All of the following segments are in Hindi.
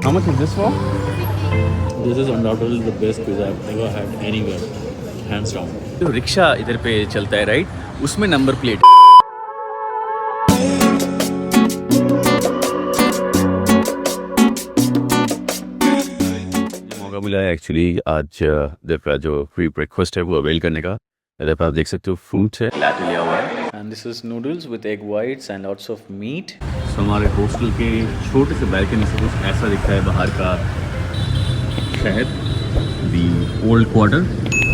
How much is this for? This is undoubtedly the best pizza I've ever had anywhere, hands down. जो रिक्शा इधर पे चलता है राइट, उसमें नंबर प्लेट मौका मिला है एक्चुअली आज इधर का जो फ्री ब्रेकफास्ट है वो अवेल करने का। इधर पर आप देख सकते हो फ्रूट्स है, लैटे लिया हुआ है and this is noodles with egg whites and lots of meat. So हमारे हॉस्टल के छोटे से बैल्कनी से कुछ ऐसा दिखता है बाहर का शहर, दी ओल्ड क्वार्टर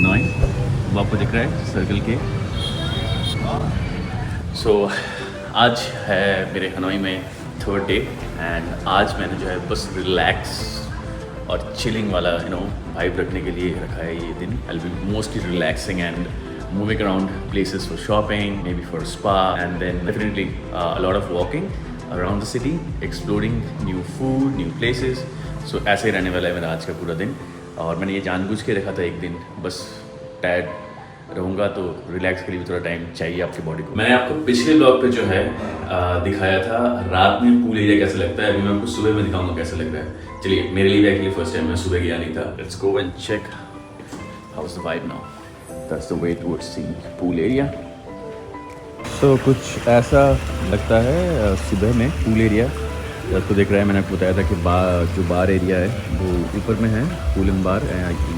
नॉय वो आपको दिख रहा है सर्कल के। सो आज है मेरे हनोई में थर्ड डे एंड आज मैंने जो है बस रिलैक्स और चिलिंग वाला वाइब रखने के लिए रखा है ये दिन। I will be mostly relaxing and moving around places for shopping, maybe for spa, and then definitely a lot of walking around the city, exploring new food, new places. So ऐसे ही रहने वाला है मेरा आज का पूरा दिन। और मैंने ये जानबूझ के रखा था एक दिन, बस टायर्ड रहूँगा तो रिलैक्स के लिए भी थोड़ा टाइम चाहिए आपकी बॉडी को। मैंने आपको पिछले ब्लॉग पे जो है दिखाया था रात में पूल एरिया कैसा लगता है, अभी मैं आपको सुबह में दिखाऊंगा कैसा लग रहा है। चलिए मेरे लिए भी एक्चुअली फर्स्ट टाइम, मैं सुबह गया नहीं था। Let's go and check how is the vibe now. That's the way towards the pool area. So कुछ ऐसा लगता है सुबह में पूल एरिया। आपको देख रहा है, मैंने आपको बताया था कि जो बार एरिया है वो ऊपर में है, pool and bar.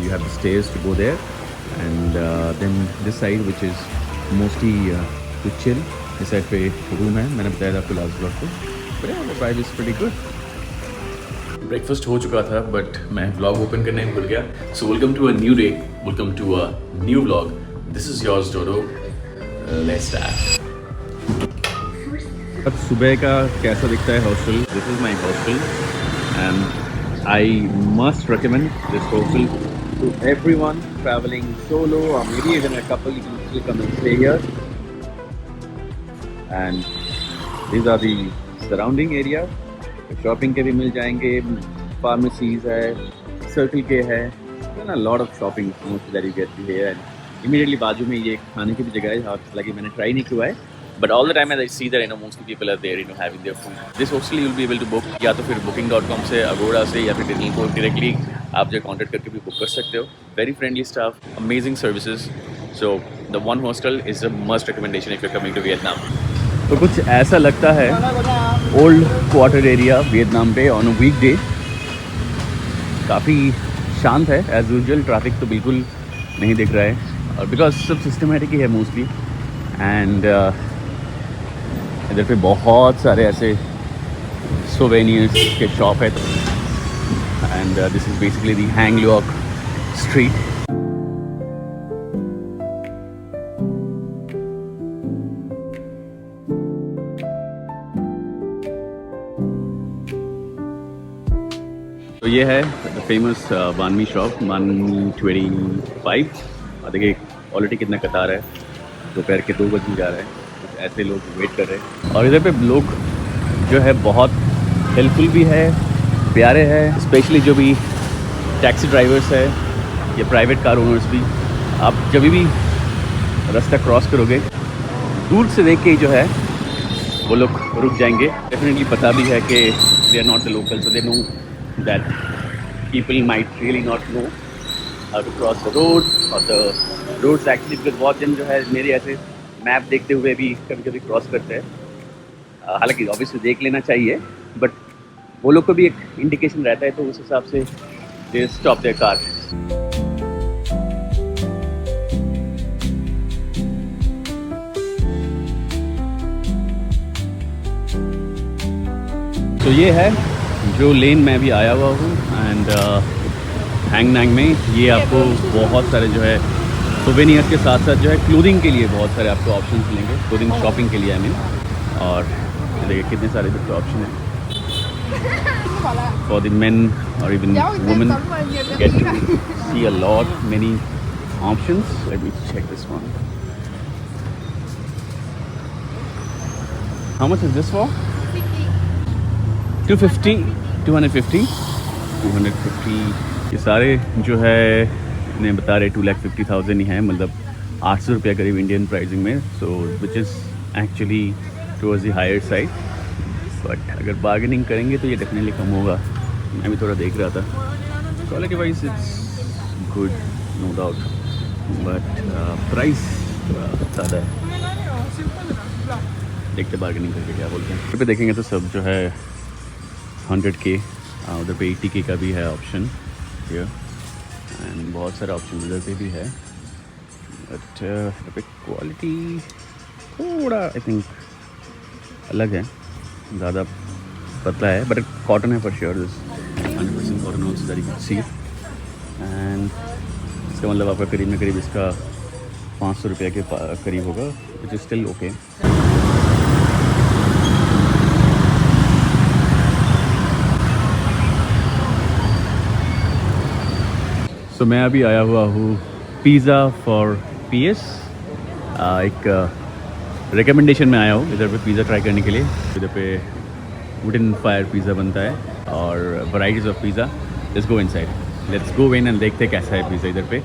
You have the stairs to go there and then this side which is mostly to chill. इस साइड पे रूम है, मैंने बताया था आपको लास्ट ब्लॉग पे। But the vibe is pretty good. Breakfast हो चुका था बट मैं व्लॉग ओपन करने भूल गया। So welcome to a new day, welcome to a new vlog. This is yours Dodo, let's start. अब सुबह का कैसा दिखता है hostel. This is my hostel and I must recommend this hostel to everyone travelling solo or maybe even a couple. You can still come and stay here and these are the surrounding area. Shopping के भी मिल जाएंगे, फार्मेसीज है, सर्कल के है, ना lot of shopping most that you get here. And immediately बाजू में ये खाने की भी जगह है। हालांकि मैंने ट्राई नहीं किया है but all the time I see that mostly people are there having their food. This hostel you will be able to book या तो फिर booking.com से, अगोड़ा से या फिर डिटेल को डायरेक्टली आप जो कॉन्टैक्ट करके भी बुक कर सकते हो। Very friendly staff, amazing services. So the one hostel is a must recommendation if you are coming to Vietnam. तो कुछ ऐसा लगता है ओल्ड क्वार्टर एरिया वियतनाम पे ऑन अ वीकडे। काफ़ी शांत है एज यूजुअल, ट्रैफिक तो बिल्कुल नहीं दिख रहा है और बिकॉज सब सिस्टमेटिक ही है मोस्टली। एंड इधर पे बहुत सारे ऐसे सोवेनियर्स के शॉप है and this is basically the hang lock street. तो ये है फेमस बानमी शॉप, बानमी 25। और देखिए ऑलरेडी कितना कतार है, दोपहर के 2 बजे जा रहा है, कुछ ऐसे लोग वेट कर रहे हैं। और इधर पे लोग जो है बहुत हेल्पफुल भी है, प्यारे हैं, स्पेशली जो भी टैक्सी ड्राइवर्स है या प्राइवेट कार ओनर्स भी। आप जब भी रास्ता क्रॉस करोगे दूर से देख के ही जो है वो लोग रुक जाएंगे। डेफिनेटली पता भी है कि they are not the local, so they know that people might really not know how to cross the road or the roads actually, because बहुत जन जो है मेरे ऐसे मैप देखते हुए भी कभी कभी क्रॉस करते हैं। हालांकि ऑब्वियसली देख लेना चाहिए बट वो लोग को भी एक इंडिकेशन रहता है, तो उस हिसाब से दे स्टॉप देयर कार। तो ये है जो लेन में भी आया हुआ हूँ एंड हैंग नांग में ये आपको बहुत सारे जो है सोवेनियर्स के साथ साथ जो है क्लोथिंग के लिए बहुत सारे आपको ऑप्शंस मिलेंगे, क्लोथिंग शॉपिंग के लिए आई मीन। और देखिए कितने सारे जो ऑप्शन हैं फॉर द मेन और even women, get to see a lot many options. Let me check this one. How much is this for? 250, 250, 250। ये सारे जो है इन्हें बता रहे 2,50,000 ही है, मतलब 800 रुपया करीब इंडियन प्राइसिंग में। So which is actually towards the higher side, but अगर बार्गेनिंग करेंगे तो ये डेफिनेटली कम होगा। मैं भी थोड़ा देख रहा था, quality wise it's good no doubt, but price थोड़ा ज़्यादा है। देखते बार्गेनिंग करके क्या बोलते हैं। पे देखेंगे तो सब जो है 100K, उधर पे 80K का भी है ऑप्शन हियर, एंड बहुत सारा ऑप्शन उधर पे भी है, बट पे क्वालिटी थोड़ा आई थिंक अलग है, ज़्यादा पतला है, बट कॉटन है for sure, 100% cotton also that you can C. And इसका मतलब आपका करीब में करीब इसका 500 रुपये के करीब होगा, विच इज़ स्टिल ओके। तो मैं अभी आया हुआ हूँ पिज़्ज़ा फॉर PS, एक रिकमेंडेशन में आया हूँ इधर पे पिज़्ज़ा ट्राई करने के लिए। इधर पे वुडन फायर पिज़्ज़ा बनता है और varieties of pizza. Let's go inside, let's go in and देखते कैसा है पिज़्ज़ा इधर पे।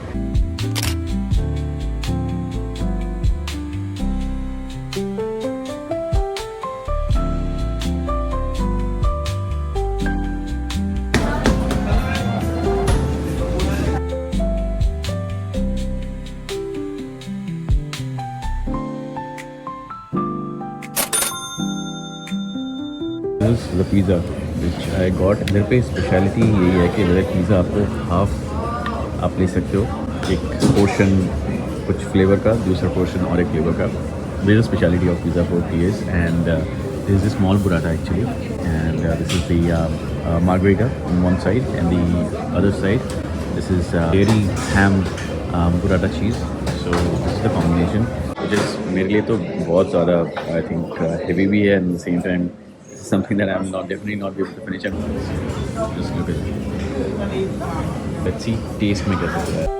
The pizza which I got, इधर पे स्पेशलिटी यही है कि इधर पिज़्ज़ा आपको हाफ आप ले सकते हो, एक पोर्शन कुछ फ्लेवर का, दूसरा पोर्शन और एक फ्लेवर का। This is speciality of pizza for PS, and this is a small burrata actually, and this is the margherita on one side, and the other side this is dairy ham burrata cheese. So this is the combination, which is मेरे लिए तो बहुत ज़्यादा आई थिंक हेवी भी है, eight the same time something that I'm definitely not be able to finish at once. Just look at it. Let's see taste में कैसा होता है।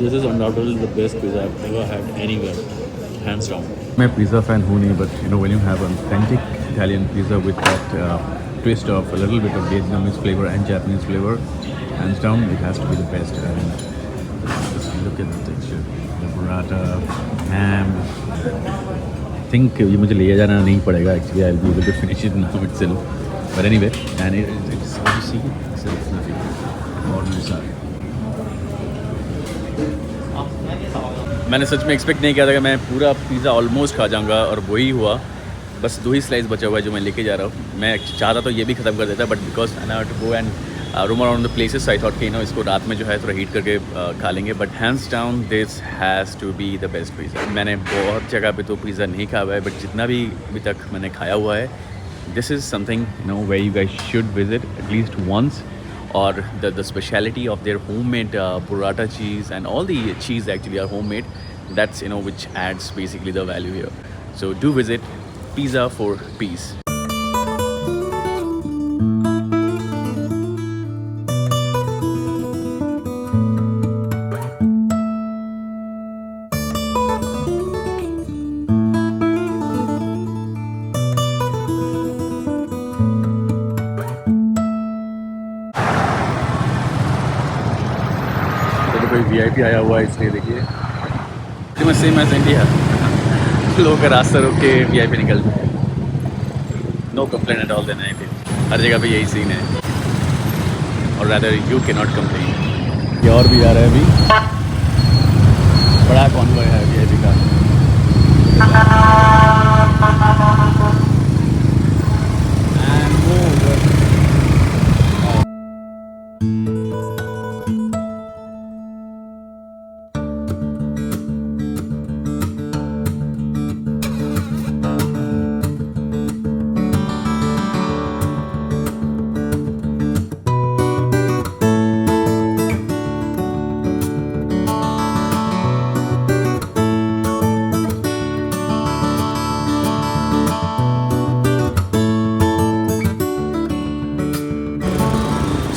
This is undoubtedly the best pizza I've ever had anywhere, hands down. मैं पिज़्ज़ा फ़ैन हूँ नहीं, but you know when you have an authentic Italian pizza with that twist of a little bit of Vietnamese flavor and Japanese flavor, hands down it has to be the best. And just look at the texture, the burrata, ham. I think ये मुझे ले जाना नहीं पड़ेगा actually. I'll be able to finish it now itself. But anyway, and it's what you see, it's nothing. और मेरे साथ मैंने सच में एक्सपेक्ट नहीं किया था कि मैं पूरा पिज़्ज़ा ऑलमोस्ट खा जाऊंगा, और वही हुआ। बस 2 ही स्लाइस बचा हुआ है जो मैं लेके जा रहा हूँ। मैं चाहता तो ये भी ख़त्म कर देता, but because I have to go and roam around the places, I thought कि इसको रात में जो है थोड़ा हीट करके खा लेंगे। But hands down this has to be the best pizza. मैंने बहुत जगह पे तो पिज़्ज़ा नहीं खाया हुआ है, बट जितना भी अभी तक मैंने खाया हुआ है, this is something where you guys should visit at least once. Or the speciality of their homemade burrata cheese, and all the cheese actually are homemade. That's which adds basically the value here. So do visit Pizza for Peace. कोई VIP आया हुआ है इसलिए देखिए सेम एज इंडिया, लोगों का रास्ता रोक के VIP निकलते हैं। नो कंप्लेन एट ऑल देना है, हर जगह पे यही सीन है, और rather you can not complain. ये और भी आ रहा है, अभी बड़ा कॉन्वॉय है VIP का।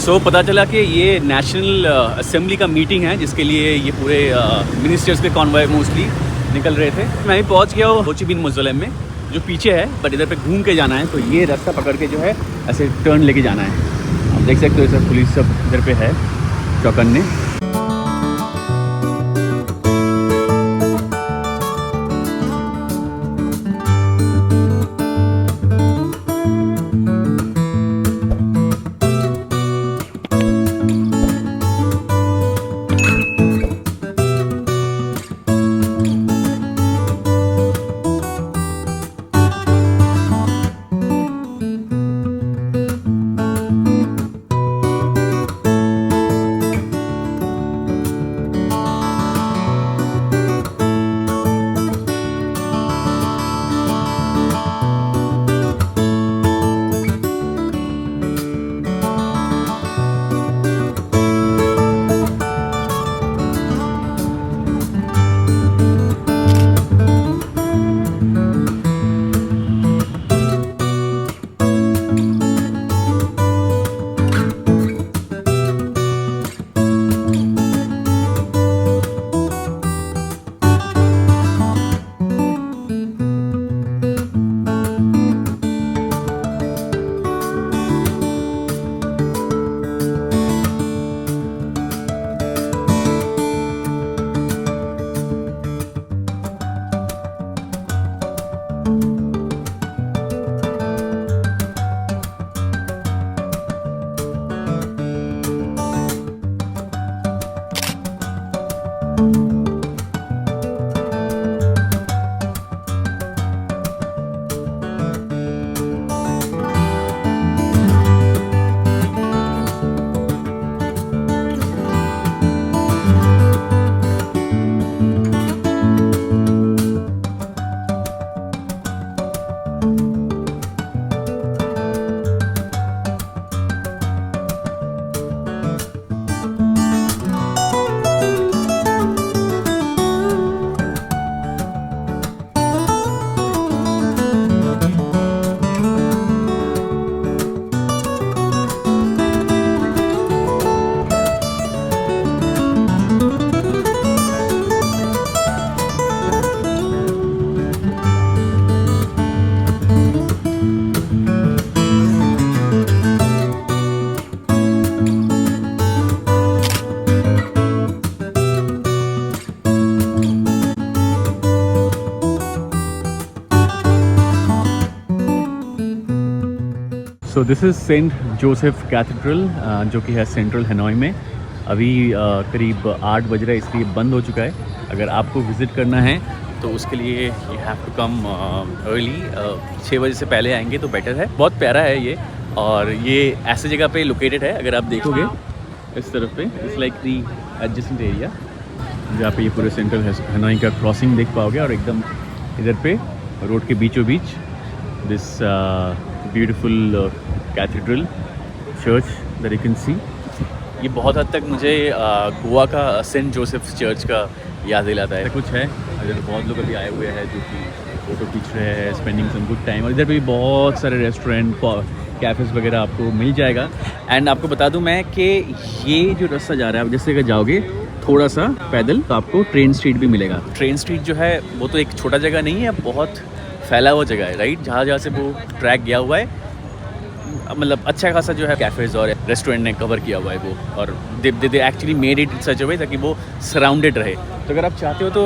सो पता चला कि ये नेशनल असेंबली का मीटिंग है जिसके लिए ये पूरे मिनिस्टर्स के कॉन्वॉय मोस्टली निकल रहे थे। मैं भी पहुंच गया हूँ हो ची मिन्ह मौज़ोलियम में, जो पीछे है, बट इधर पे घूम के जाना है। तो ये रास्ता पकड़ के जो है ऐसे टर्न लेके जाना है। आप देख सकते हो सब पुलिस सब इधर पे है चौकन्ने। So this is Saint Joseph cathedral जो कि है सेंट्रल हनोई में। अभी करीब 8 बज रहा है, इसलिए बंद हो चुका है। अगर आपको विज़िट करना है तो उसके लिए you have to come early, 6 बजे से पहले आएंगे तो बेटर है। बहुत प्यारा है ये, और ये ऐसी जगह पे लोकेटेड है, अगर आप देखोगे इस तरफ पे, it's like the adjacent area जहाँ पे ये पूरे सेंट्रल हनोई का क्रॉसिंग देख पाओगे, और एकदम इधर पे रोड के बीचों बीच this beautiful cathedral church that you can see. ये बहुत हद तक मुझे गोवा का सेंट जोसेफ चर्च का याद दिलाता है। कुछ है, इधर बहुत लोग अभी आए हुए हैं जो कि फ़ोटो खींच रहे हैं, स्पेंडिंग सम गुड टाइम। और इधर भी बहुत सारे रेस्टोरेंट कैफ़ेज़ वगैरह आपको मिल जाएगा। एंड आपको बता दूं मैं कि ये जो रास्ता जा रहा है, आप जैसे अगर जाओगे थोड़ा सा पैदल तो आपको ट्रेन स्ट्रीट भी मिलेगा। ट्रेन स्ट्रीट जो है वो तो एक छोटा जगह नहीं है, बहुत फैला हुआ जगह है, राइट। जहाँ जहाँ से वो ट्रैक गया हुआ है, मतलब अच्छा खासा जो है कैफ़ेज़ और रेस्टोरेंट ने कवर किया हुआ है वो, और they actually made it such a way ताकि वो सराउंडेड रहे। तो अगर आप चाहते हो तो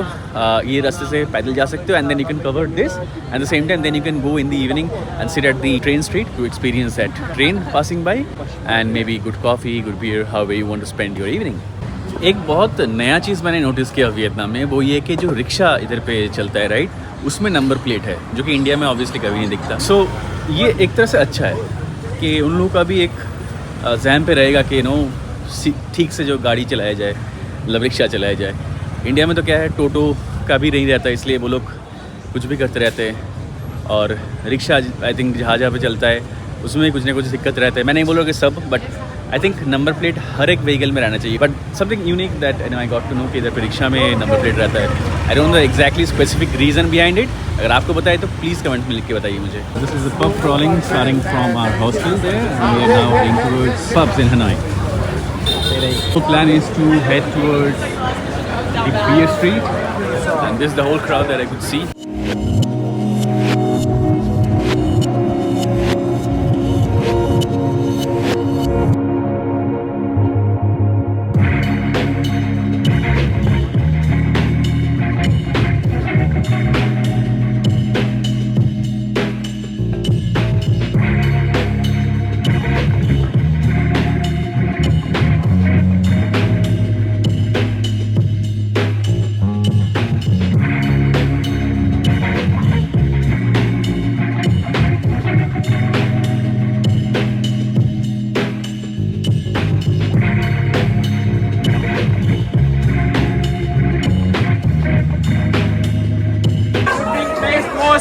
ये रास्ते से पैदल जा सकते हो, and then you can cover this, at the same time then you can go in the evening and sit at the train street to experience that train passing by, and maybe good coffee, good beer, however you want to spend your evening. एक बहुत नया चीज़ मैंने नोटिस किया वियतनाम में, वो ये कि जो रिक्शा इधर पे चलता है, राइट, उसमें नंबर प्लेट है, जो कि इंडिया में ऑब्वियसली कभी नहीं दिखता। सो ये एक तरह से अच्छा है कि उन लोगों का भी एक जहन पे रहेगा कि नो ठीक से जो गाड़ी चलाया जाए, मतलब रिक्शा चलाया जाए। इंडिया में तो क्या है, टोटो का भी नहीं रहता, इसलिए वो लोग कुछ भी करते रहते हैं। और रिक्शा आई थिंक जहाँ जहाँ पे चलता है उसमें कुछ ना कुछ दिक्कत रहता है। मैं नहीं बोल रहा कि सब, but I think number plate हर एक व्हीकल में रहना चाहिए। But something unique that I got to know कि इधर पे रिक्शा में नंबर प्लेट रहता है। I don't know exactly specific reason behind it. अगर आपको बताए तो प्लीज़ कमेंट में लिख के बताइए मुझे। This is the pub crawling starting from our hostel there, and we are now heading towards pubs in Hanoi. Our plan is to head towards the beer street, and this is the whole crowd that I could see.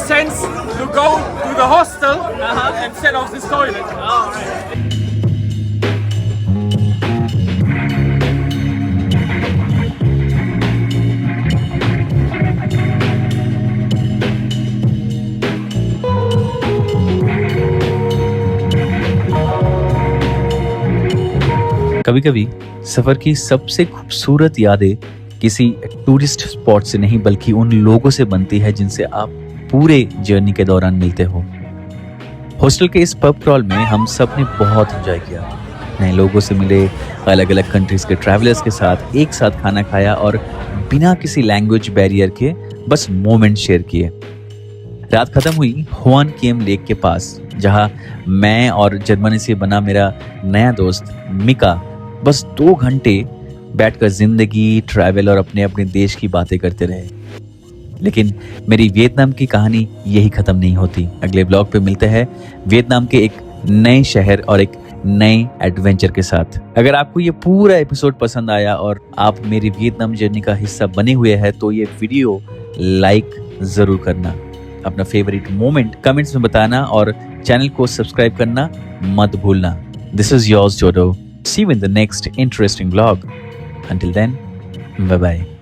Sense to go to the hostel instead of this toilet. कभी कभी सफर की सबसे खूबसूरत यादें किसी टूरिस्ट स्पॉट से नहीं बल्कि उन लोगों से बनती है जिनसे आप पूरे जर्नी के दौरान मिलते हो। हॉस्टल के इस पब क्रॉल में हम सब ने बहुत एंजॉय किया, नए लोगों से मिले, अलग अलग कंट्रीज के ट्रैवलर्स के साथ एक साथ खाना खाया और बिना किसी लैंग्वेज बैरियर के बस मोमेंट शेयर किए। रात खत्म हुई हुआन किएम लेक के पास, जहां मैं और जर्मनी से बना मेरा नया दोस्त मिका बस 2 घंटे बैठकर जिंदगी, ट्रैवल और अपने अपने देश की बातें करते रहे। लेकिन मेरी वियतनाम की कहानी यही खत्म नहीं होती। अगले ब्लॉग पे मिलते हैं वियतनाम के एक नए शहर और एक नए एडवेंचर के साथ। अगर आपको ये पूरा एपिसोड पसंद आया और आप मेरी वियतनाम जर्नी का हिस्सा बने हुए हैं तो ये वीडियो लाइक जरूर करना, अपना फेवरेट मोमेंट कमेंट्स में बताना और चैनल को सब्सक्राइब करना मत भूलना। दिस इज योर्स जोडो। See you in the next interesting blog. Until then, bye bye.